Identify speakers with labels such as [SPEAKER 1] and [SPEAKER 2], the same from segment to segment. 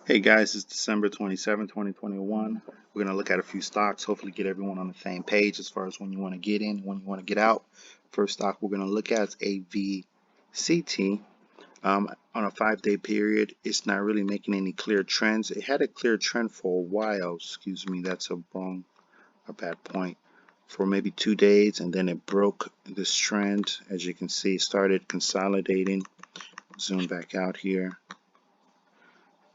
[SPEAKER 1] Hey guys, it's December 27, 2021. We're going to look at a few stocks, hopefully get everyone on the same page as far as when you want to get in, when you want to get out. First stock we're going to look at is Avct. On a 5-day period, it's not really making any clear trends. It had a clear trend for a while, excuse me, that's a bad point, for maybe 2 days, and then it broke this trend. As you can see, it started consolidating. Zoom back out here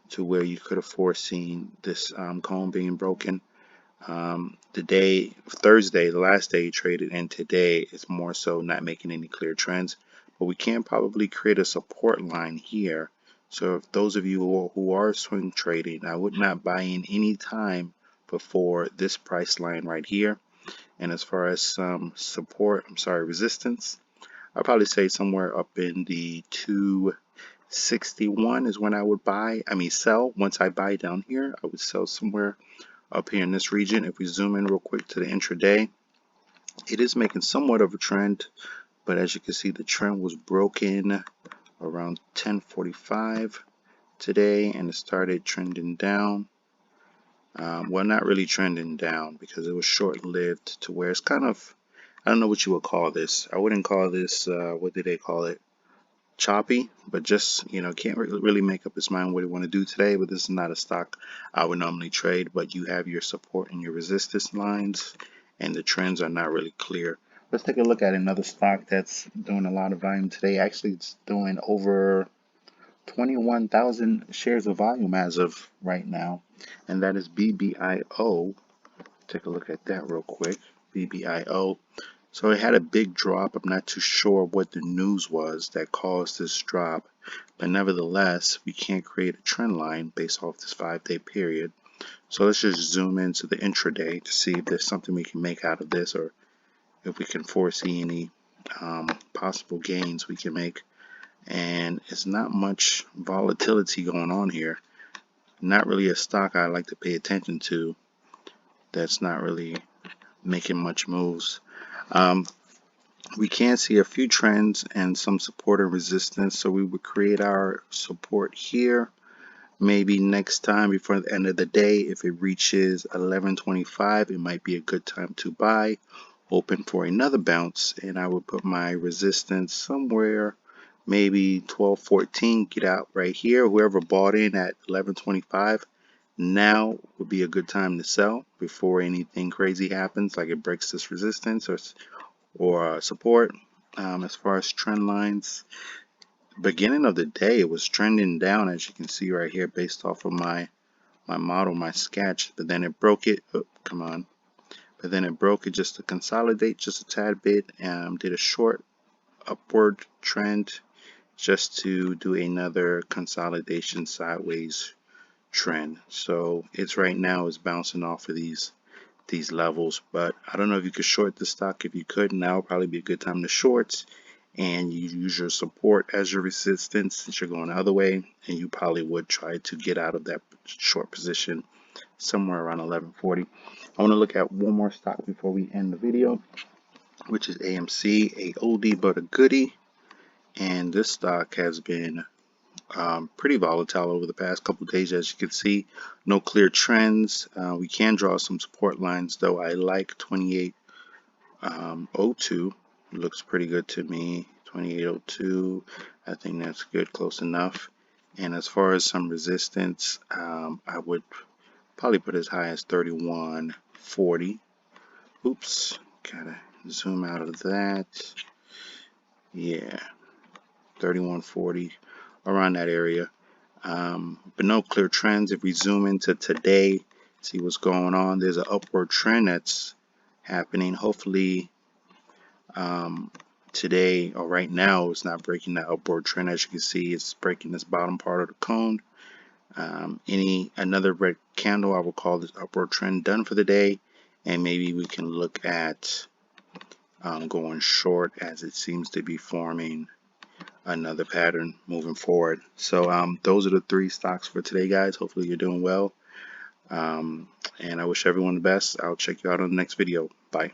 [SPEAKER 1] to where you could have foreseen this cone being broken. Thursday, the last day you traded, and today is more so not making any clear trends. But we can probably create a support line here. So if those of you who are swing trading, I would not buy in any time before this price line right here. And as far as some resistance, I'll probably say somewhere up in the 261 is when I would sell. Once I buy down here, I would sell somewhere up here in this region. If we zoom in real quick to the intraday, it is making somewhat of a trend, but as you can see, the trend was broken around 10:45 today, and it started trending down. Well, not really trending down because it was short-lived to where it's kind of, I don't know what you would call this. I wouldn't call this, what did they call it? Choppy, but just, can't really make up his mind what he want to do today. But this is not a stock I would normally trade, but you have your support and your resistance lines, and the trends are not really clear. Let's take a look at another stock that's doing a lot of volume today. Actually, it's doing over 21,000 shares of volume as of right now, and that is Bbio. Take a look at that real quick. Bbio. So it had a big drop. I'm not too sure what the news was that caused this drop, but nevertheless, we can't create a trend line based off this 5-day period. So let's just zoom into the intraday to see if there's something we can make out of this, or if we can foresee any possible gains we can make. And it's not much volatility going on here. Not really a stock I like to pay attention to. That's not really making much moves. We can see a few trends and some support and resistance, so we would create our support here. Maybe next time before the end of the day, if it reaches 11:25, it might be a good time to buy. Open for another bounce, and I would put my resistance somewhere, maybe 12:14. Get out right here. Whoever bought in at 11:25, now would be a good time to sell before anything crazy happens, like it breaks this resistance or support. As far as trend lines, beginning of the day it was trending down, as you can see right here, based off of my model, my sketch, but then it broke it. Oh, come on. But then it broke it just to consolidate just a tad bit, and did a short upward trend just to do another consolidation sideways trend. So it's right now is bouncing off of these levels, but I don't know if you could short the stock. If you could, now would probably be a good time to short, and you use your support as your resistance since you're going the other way, and you probably would try to get out of that short position somewhere around 11:40. I want to look at one more stock before we end the video, which is AMC, a oldie but a goodie, and this stock has been pretty volatile over the past couple of days. As you can see, no clear trends. We can draw some support lines, though. I like 28.02. Looks pretty good to me. 28.02, I think that's good, close enough. And as far as some resistance, I would probably put as high as 31.40. Oops, gotta zoom out of that. Yeah, 31.40, around that area. But no clear trends. If we zoom into today, see what's going on, there's an upward trend that's happening. Hopefully today or right now it's not breaking that upward trend. As you can see, it's breaking this bottom part of the cone. Another red candle, I will call this upward trend done for the day, and maybe we can look at going short, as it seems to be forming another pattern moving forward. So those are the 3 stocks for today, guys. Hopefully you're doing well, and I wish everyone the best. I'll check you out on the next video. Bye.